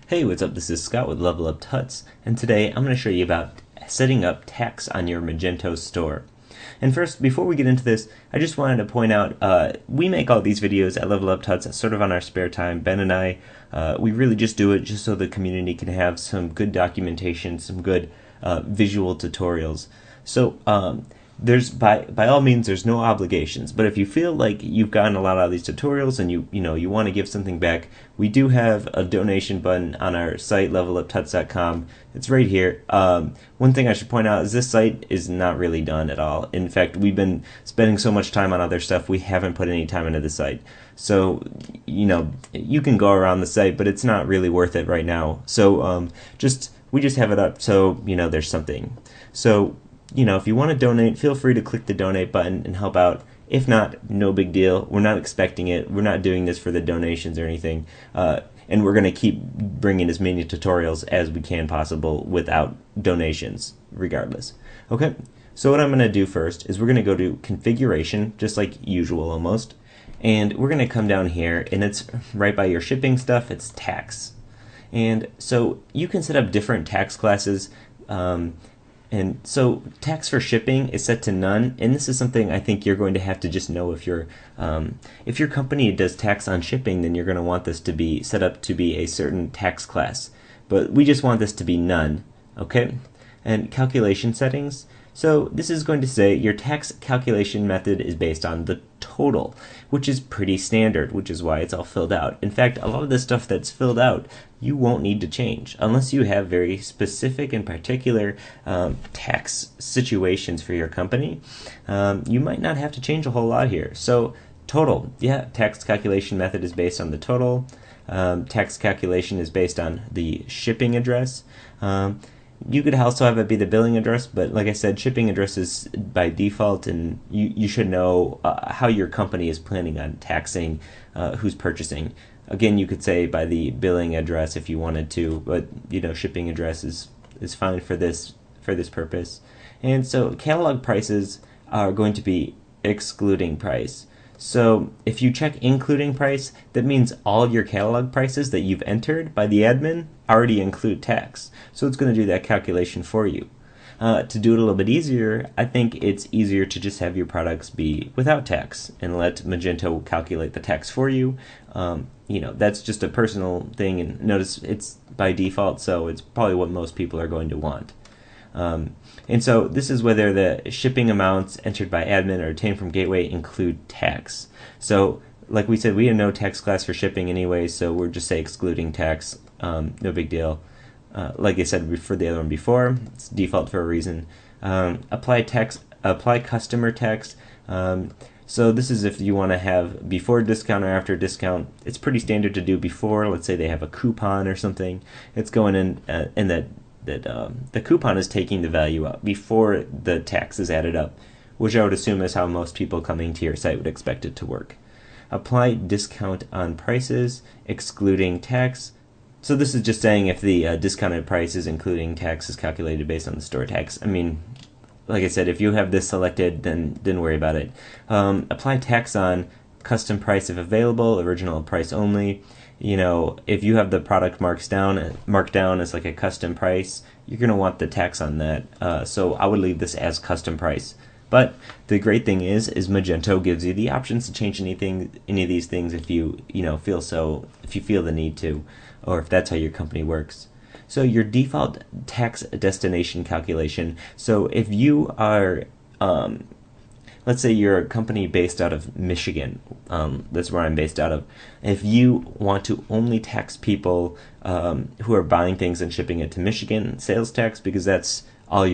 Hey, what's up? This is Scott with Level Up Tuts, and today I'm going to show you about setting up tax on your Magento store. And first, before we get into this, I just wanted to point out, we make all these videos at Level Up Tuts sort of on our spare time. Ben and I, we really just do it just so the community can have some good documentation, some good visual tutorials. So, there's by all means there's no obligations, but if you feel like you've gotten a lot out of these tutorials and you want to give something back, we do have a donation button on our site, leveluptuts.com. It's right here. One thing I should point out is this site is not really done at all. In fact, we've been spending so much time on other stuff, we haven't put any time into the site. So you can go around the site, but it's not really worth it right now. So we just have it up so there's something. So if you want to donate, feel free to click the donate button and help out. If not, no big deal. We're not expecting it. We're not doing this for the donations or anything. And we're going to keep bringing as many tutorials as we can possible without donations, regardless. Okay, so what I'm going to do first is we're going to go to configuration, just like usual almost. And we're going to come down here, and it's right by your shipping stuff. It's tax. And so you can set up different tax classes. And so tax for shipping is set to none, and this is something I think you're going to have to just know if your company does tax on shipping, then you're going to want this to be set up to be a certain tax class. But we just want this to be none, okay? And calculation settings. So this is going to say your tax calculation method is based on the total, which is pretty standard, which is why it's all filled out. In fact, a lot of the stuff that's filled out you won't need to change unless you have very specific and particular tax situations for your company. You might not have to change a whole lot here. So total, yeah, tax calculation method is based on the total. Tax calculation is based on the shipping address. You could also have it be the billing address, but like I said, shipping address is by default, and you should know how your company is planning on taxing who's purchasing. Again, you could say by the billing address if you wanted to, but shipping address is fine for this purpose. And so catalog prices are going to be excluding price. So if you check including price, that means all of your catalog prices that you've entered by the admin already include tax. So it's going to do that calculation for you. To do it a little bit easier, I think it's easier to just have your products be without tax and let Magento calculate the tax for you. That's just a personal thing, and notice it's by default, so it's probably what most people are going to want. And so this is whether the shipping amounts entered by admin or obtained from gateway include tax. So like we said, we have no tax class for shipping anyway, so we're just say excluding tax. No big deal. Like I said for the other one before, it's default for a reason. Apply customer tax. So this is if you want to have before discount or after discount. It's pretty standard to do before. Let's say they have a coupon or something. It's going in, and that the coupon is taking the value up before the tax is added up, which I would assume is how most people coming to your site would expect it to work. Apply discount on prices, excluding tax. So this is just saying if the discounted price is including tax is calculated based on the store tax. I mean, like I said, if you have this selected, then didn't worry about it. Apply tax on custom price if available, original price only. If you have the product marked down as like a custom price, you're going to want the tax on that. So I would leave this as custom price. But the great thing is Magento gives you the options to change any of these things if you feel the need to, or if that's how your company works. So your default tax destination calculation. So if you are let's say you're a company based out of Michigan. That's where I'm based out of. If you want to only tax people who are buying things and shipping it to Michigan, sales tax, because that's all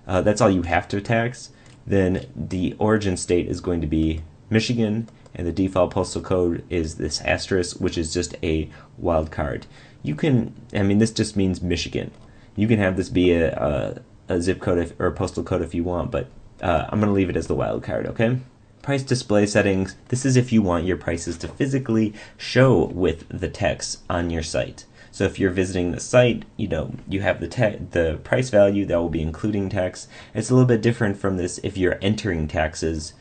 that's all you have to tax, then the origin state is going to be Michigan, and the default postal code is this asterisk, which is just a wild card. This just means Michigan. You can have this be a zip code or a postal code if you want, but I'm going to leave it as the wild card, okay? Price display settings. This is if you want your prices to physically show with the text on your site. So if you're visiting the site, you have the price value that will be including tax. It's a little bit different from this if you're entering taxes,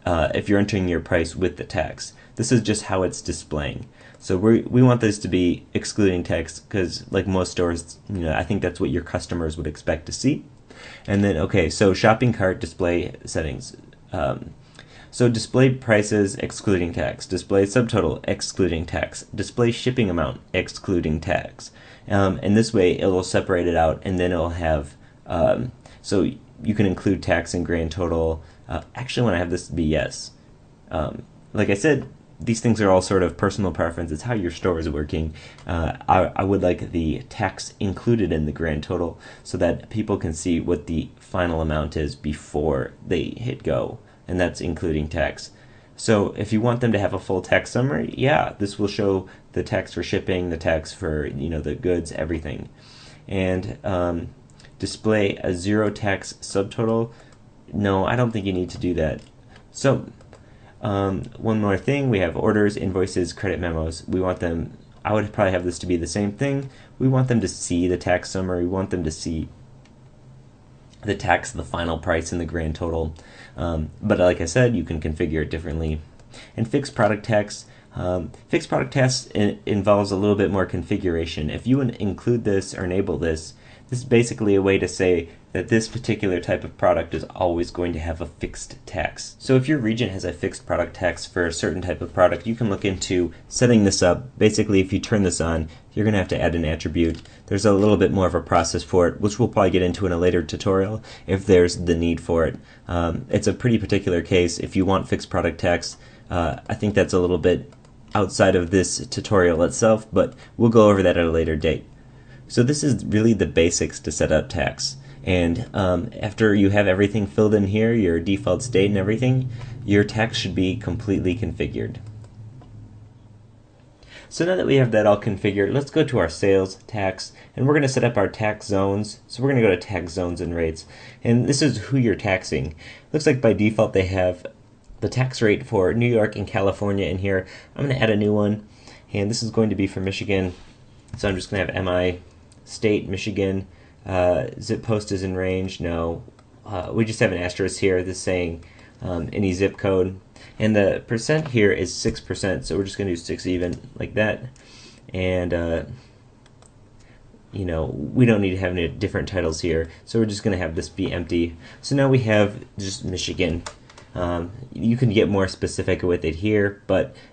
if you're entering your price with the tax. This is just how it's displaying. So we want this to be excluding tax because, like most stores, I think that's what your customers would expect to see. And then, okay, so shopping cart display settings. So display prices excluding tax, display subtotal excluding tax, display shipping amount excluding tax. And this way it will separate it out, and then it'll have, so you can include tax and grand total. Actually, when I have this be yes. Like I said, these things are all sort of personal preference. It's how your store is working. I would like the tax included in the grand total so that people can see what the final amount is before they hit go, and that's including tax. So if you want them to have a full tax summary, yeah, this will show the tax for shipping, the tax for the goods, everything. And display a zero tax subtotal. No, I don't think you need to do that. So one more thing, we have orders, invoices, credit memos. We want them, I would probably have this to be the same thing. We want them to see the tax summary. We want them to see the tax, the final price, and the grand total. But like I said, you can configure it differently. And fixed product tax. Fixed product tax involves a little bit more configuration. If you include this or enable this, this is basically a way to say that this particular type of product is always going to have a fixed tax. So if your region has a fixed product tax for a certain type of product, you can look into setting this up. Basically, if you turn this on, you're going to have to add an attribute. There's a little bit more of a process for it, which we'll probably get into in a later tutorial if there's the need for it. It's a pretty particular case. If you want fixed product tax, I think that's a little bit outside of this tutorial itself, but we'll go over that at a later date. So this is really the basics to set up tax. And after you have everything filled in here, your default state and everything, your tax should be completely configured. So now that we have that all configured, let's go to our sales tax, and we're going to set up our tax zones. So we're going to go to tax zones and rates, and this is who you're taxing. Looks like by default they have the tax rate for New York and California in here. I'm going to add a new one, and this is going to be for Michigan. So I'm just going to have MI state Michigan. Zip post is in range. No, we just have an asterisk here. This saying any zip code, and the percent here is 6%. So we're just going to do 6 even like that, and we don't need to have any different titles here. So we're just going to have this be empty. So now we have just Michigan. You can get more specific with it here,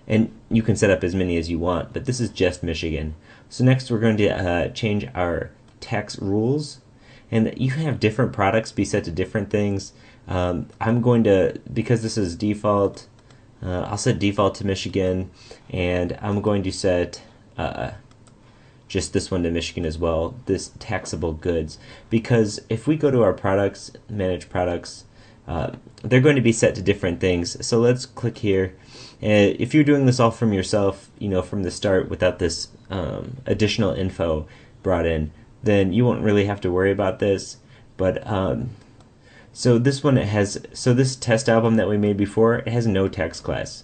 and you can set up as many as you want, but this is just Michigan. So next we're going to change our tax rules, and you can have different products be set to different things. I'm going to, because this is default, I'll set default to Michigan, and I'm going to set just this one to Michigan as well, this taxable goods, because if we go to our products, manage products, they're going to be set to different things. So let's click here. If you're doing this all from yourself, from the start without this additional info brought in, then you won't really have to worry about this. But so this one so this test album that we made before, it has no tax class.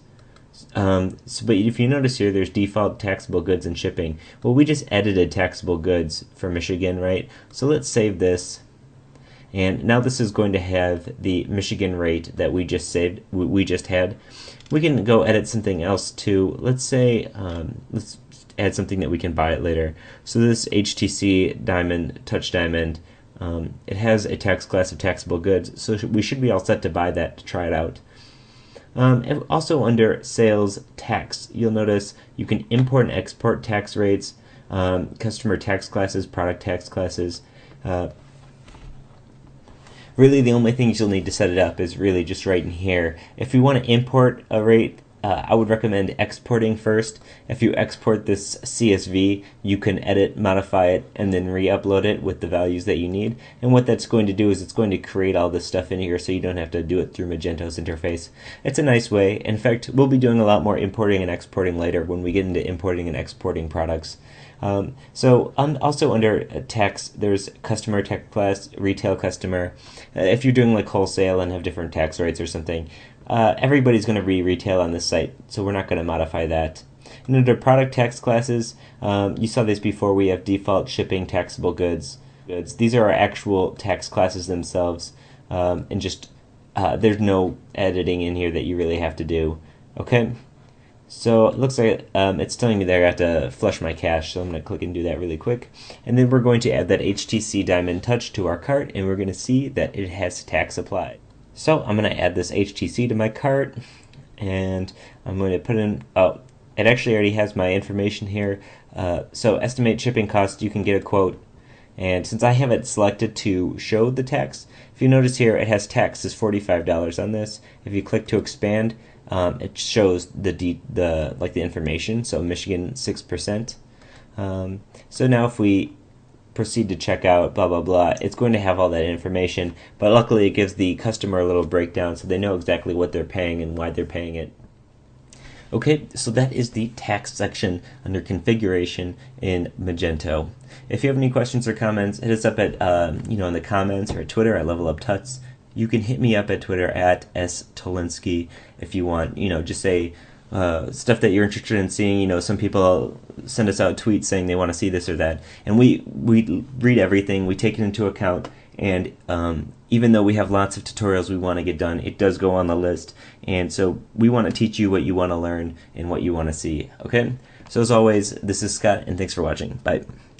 But if you notice here, there's default taxable goods and shipping. Well, we just edited taxable goods for Michigan, right? So let's save this. And now this is going to have the Michigan rate that we just saved. We just had. We can go edit something else too. Let's say let's add something that we can buy it later. So this HTC Diamond Touch Diamond, it has a tax class of taxable goods. So we should be all set to buy that to try it out. And also under sales tax, you'll notice you can import and export tax rates, customer tax classes, product tax classes. Really, the only things you'll need to set it up is really just right in here. If you want to import a rate, I would recommend exporting first. If you export this CSV, you can edit, modify it, and then re-upload it with the values that you need. And what that's going to do is it's going to create all this stuff in here so you don't have to do it through Magento's interface. It's a nice way. In fact, we'll be doing a lot more importing and exporting later when we get into importing and exporting products. Also under tax, there's customer tax class, retail customer. If you're doing like wholesale and have different tax rates or something, everybody's going to be retail on this site, so we're not going to modify that. And under product tax classes, you saw this before, we have default shipping taxable goods. These are our actual tax classes themselves, and just there's no editing in here that you really have to do. Okay, So it looks like it's telling me that I have to flush my cache, so I'm going to click and do that really quick. And then we're going to add that HTC Diamond Touch to our cart, and we're going to see that it has tax applied. So I'm going to add this HTC to my cart, and I'm going to put in, oh, it actually already has my information here. So estimate shipping cost, you can get a quote. And since I have it selected to show the tax, if you notice here, it has tax is $45 on this. If you click to expand, it shows the information. So Michigan 6%. So now if we proceed to check out, blah blah blah, it's going to have all that information. But luckily, it gives the customer a little breakdown, so they know exactly what they're paying and why they're paying it. Okay, so that is the tax section under configuration in Magento. If you have any questions or comments, hit us up at in the comments or at Twitter at LevelUpTuts. You can hit me up at Twitter at @stolinsky if you want. Just say stuff that you're interested in seeing. Some people send us out tweets saying they want to see this or that, and we read everything. We take it into account. And even though we have lots of tutorials we want to get done, it does go on the list. And so we want to teach you what you want to learn and what you want to see. Okay? So as always, this is Scott, and thanks for watching. Bye.